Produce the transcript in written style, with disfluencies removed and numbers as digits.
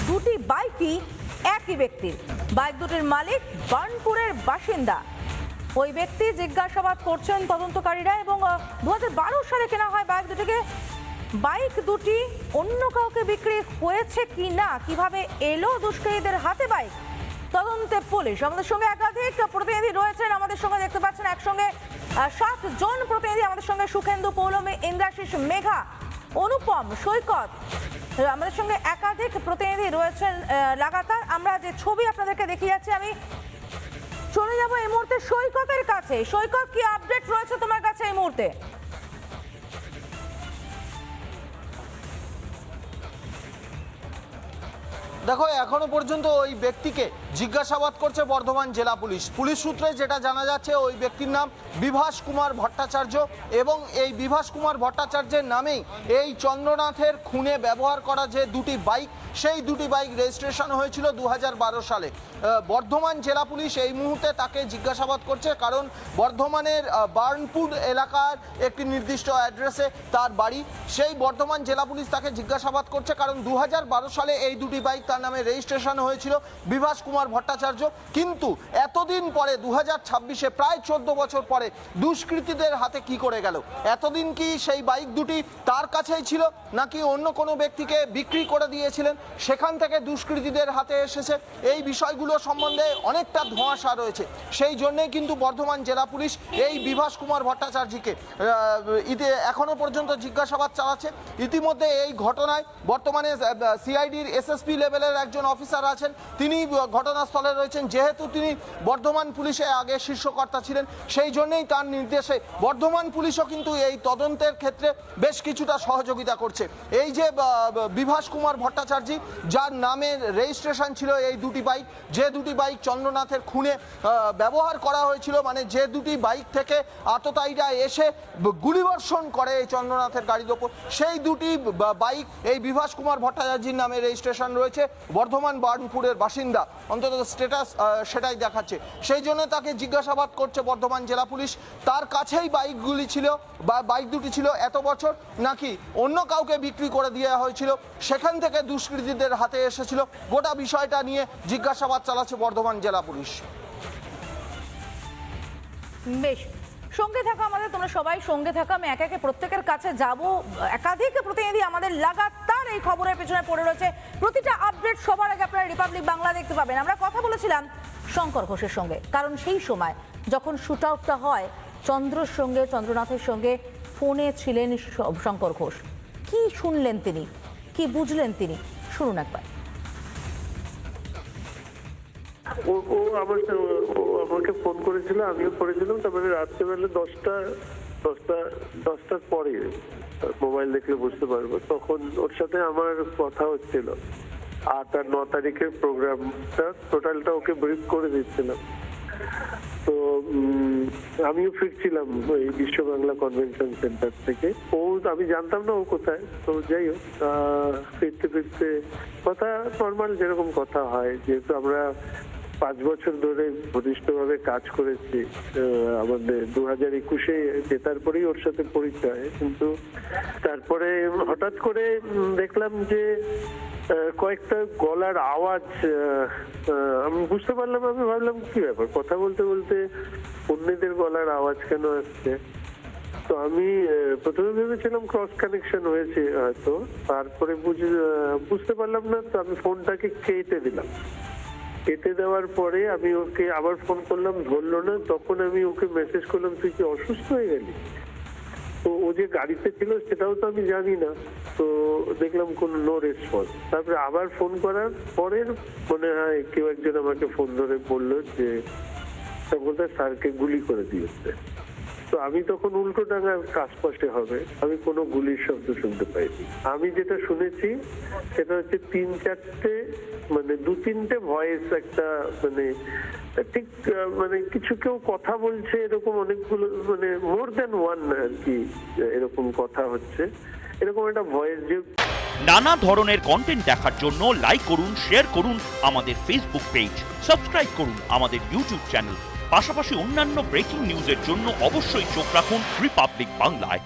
দুটি বাইকই একই ব্যক্তির। বাইক দুটির মালিক বার্নপুরের বাসিন্দা। ওই ব্যক্তি জিজ্ঞাসাবাদ করছেন তদন্তকারীরা এবং 2012 সালে কেনা হয় বাইক দুটিকে। বাইক দুটি অন্য কাউকে বিক্রি হয়েছে কি না, কিভাবে এলো দুষ্কৃতীদের হাতে বাইক, তদন্তে পুলিশ। আমাদের সঙ্গে একাধিক প্রতিনিধি রয়েছেন, আমাদের সঙ্গে দেখতে পাচ্ছেন একসঙ্গে 7 জন প্রতিনিধি আমাদের সঙ্গে। সুখেন্দু, পৌলমী, ইন্দ্রাশিস, মেঘা, অনুপম, সৈকত, আমাদের সঙ্গে একাধিক প্রতিনিধি রয়েছেন লাগাতার। আমরা যে ছবি আপনাদেরকে দেখিয়ে যাচ্ছি, আমি চলে যাব এই মুহূর্তে সৈকতের কাছে। সৈকত, কি আপডেট রয়েছে তোমার কাছে এই মুহূর্তে? দেখো, এখনো পর্যন্ত ওই ব্যক্তিকে জিজ্ঞাসাবাদ করছে বর্ধমান জেলা পুলিশ। পুলিশ সূত্রে যেটা জানা যাচ্ছে, ওই ব্যক্তির নাম বিভাস কুমার ভট্টাচার্য এবং এই বিভাস কুমার ভট্টাচার্যের নামেই এই চন্দ্রনাথের খুনে ব্যবহার করা যে দুটি বাইক, সেই দুটি বাইক রেজিস্ট্রেশন হয়েছিল 2012 সালে। বর্ধমান জেলা পুলিশ এই মুহূর্তে তাকে জিজ্ঞাসাবাদ করছে, কারণ বর্ধমানের বার্নপুর এলাকার একটি নির্দিষ্ট অ্যাড্রেসে তার বাড়ি। সেই বর্ধমান জেলা পুলিশ তাকে জিজ্ঞাসাবাদ করছে, কারণ 2012 সালে এই দুটি বাইক তার নামে রেজিস্ট্রেশন হয়েছিল বিভাস কুমার ভট্টাচার্য। কিন্তু এতদিন পরে 2026-এ প্রায় 14 বছর পরে দুষ্কৃতীদের হাতে কি করে গেল? এতদিন কি সেই বাইক দুটি তার কাছেই ছিল, নাকি অন্য কোনো ব্যক্তিকে বিক্রি করে দিয়েছিলেন, সেখান থেকে দুষ্কৃতীদের হাতে এসেছে? এই বিষয়গুলো সম্বন্ধে অনেকটা ধোঁয়াশা রয়েছে। সেই জন্যই কিন্তু বর্ধমান জেলা পুলিশ এই বিভাস কুমার ভট্টাচার্যকে এখনো পর্যন্ত জিজ্ঞাসাবাদ চালাচ্ছে। ইতিমধ্যে এই ঘটনায় বর্তমানে সিআইডির এসএসপি লেভেলের একজন অফিসার আছেন, তিনি ঘটনাস্থলে রয়েছেন। যেহেতু তিনি বর্ধমান পুলিশে আগে শীর্ষকর্তা ছিলেন, সেই জন্যই তার নির্দেশে বর্ধমান পুলিশও কিন্তু এই তদন্তের ক্ষেত্রে বেশ কিছুটা সহযোগিতা করছে। এই যে বিভাস কুমার ভট্টাচার্য, যার নামের রেজিস্ট্রেশন ছিল এই দুটি বাইক, যে দুটি বাইক চন্দ্রনাথের খুনে ব্যবহার করা হয়েছিল, মানে যে দুটি বাইক থেকে আততায়ীরা এসে গুলিবর্ষণ করে এই চন্দ্রনাথের গাড়ির ওপর, সেই দুটি বাইক এই বিভাস কুমার ভট্টাচার্যের নামে রেজিস্ট্রেশন রয়েছে। বর্ধমান বার্নপুরের বাসিন্দা, অন্তত স্ট্যাটাস সেটাই দেখাচ্ছে। সেই জন্য তাকে জিজ্ঞাসাবাদ করছে বর্ধমান জেলা পুলিশ। তার কাছেই বাইকগুলি ছিল বা বাইক দুটি ছিল এত বছর, নাকি অন্য কাউকে বিক্রি করে দেওয়া হয়েছিল, সেখান থেকে দুষ্কৃতীদের হাতে এসেছিল, গোটা বিষয়টা নিয়ে জিজ্ঞাসাবাদ চালাচ্ছে বর্ধমান জেলা পুলিশ। বেশ, সঙ্গে থাকো আমাদের, তোমরা সবাই সঙ্গে থাকো। আমি একে একে প্রত্যেকের কাছে যাব। একাধিক প্রতিনিধি আমাদের লাগাতার এই খবরের পেছনে পড়ে রয়েছে। প্রতিটা আপডেট সবার আগে আপনারা রিপাবলিক বাংলা দেখতে পাবেন। আমরা কথা বলেছিলাম শঙ্কর ঘোষের সঙ্গে, কারণ সেই সময় যখন শুট আউটটা হয় চন্দ্রনাথের সঙ্গে ফোনে ছিলেন শঙ্কর ঘোষ। কি শুনলেন তিনি, কি বুঝলেন তিনি, শুনুন একবার। ও আমাকে ফোন করেছিল, আমিও করেছিলাম। তারপরে রাত্রেবেলা 10টার পরে মোবাইল দেখে বুঝতে পারবো, তখন ওর সাথে আমার কথা হচ্ছিল। 8 আর 9 তারিখের প্রোগ্রামটা টোটালটা ওকে ব্রিফ করে দিচ্ছিলাম। তো আমিও ফিরছিলাম এই বিশ্ব বাংলা কনভেনশন সেন্টার থেকে। আমি জানতাম না ও কোথায়। তো যাই হোক, ফিরতে কথা নর্মাল যেরকম কথা হয়, যেহেতু আমরা 5 বছর ধরে ঘনিষ্ঠভাবে কাজ করেছি। আমাদের 2021-এ জেতার পরেই ওর সাথে পরিচয়। কিন্তু তারপরে হঠাৎ করে দেখলাম যে কয়েকটা গলার আওয়াজ আমি বুঝতে পারলাম। আমি ভাবলাম কি ব্যাপার, কথা বলতে বলতে অন্যদের গলার আওয়াজ কেন আসছে। তো আমি প্রথমে ভেবেছিলাম ক্রস কানেকশন হয়েছে হয়তো, তারপরে বুঝতে পারলাম না। তো আমি ফোনটাকে কেটে দিলাম। কেটে দেওয়ার পরে আমি ওকে আবার ফোন করলাম, ধরলো না। তখন আমি ওকে মেসেজ করলাম, তুই কি অসুস্থ হয়ে গেলি? তো ও যে গাড়িতে ছিল সেটাও তো আমি জানি না। তো দেখলাম কোনো নো রেসপন্স। তারপরে আবার ফোন করার পরে মনে হয় কেউ একজন আমাকে ফোন ধরে বললো যে স্যারকে গুলি করে দিয়েছে। তো আমি তখন উল্টোডাঙ্গার আশপাশে হবে, আমি কোনো গুলির শব্দ শুনতে পাইনি। আমি যেটা শুনেছি সেটা হচ্ছে 3-4টে মানে 2-3টে ভয়েস, একটা মানে ঠিক মানে কিছু কেউ কথা বলছে, এরকম অনেকগুলো মানে মোর দ্যান ওয়ান আর কি, এরকম কথা হচ্ছে, এরকম একটা ভয়েস। যে নানা ধরনের কন্টেন্ট দেখার জন্য লাইক করুন, শেয়ার করুন আমাদের ফেসবুক পেজ, সাবস্ক্রাইব করুন আমাদের ইউটিউব চ্যানেল। পাশাপাশি অন্যান্য ব্রেকিং নিউজের জন্য অবশ্যই চোখ রাখুন রিপাবলিক বাংলায়।